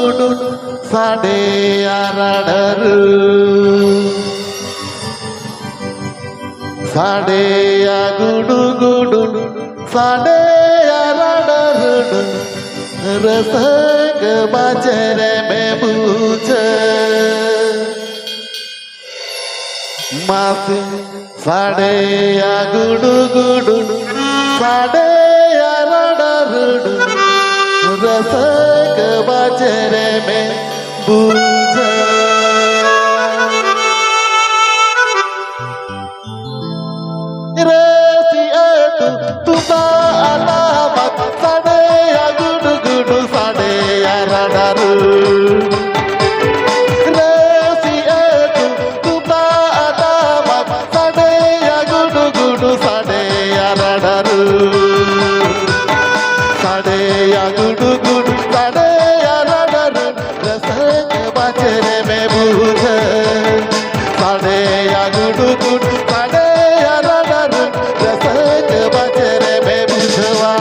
गुडु साडे आराडर साडे गुडु गुडु साडे आराडर रसग बाजरे में बूझ मासे साडे गुडु गुडु साडे आराडर रसग बाजरे में बूझ रसिया तू alamat साडे गुडु गुडु साडे आराडर रसिया तू alamat साडे गुडु गुडु साडे आराडर साडे गुडु गुडु साडे आराडर रसग बाजरे में बूझ साडे गुडु गुडु साडे आराडर रसग बाजरे में बुझवा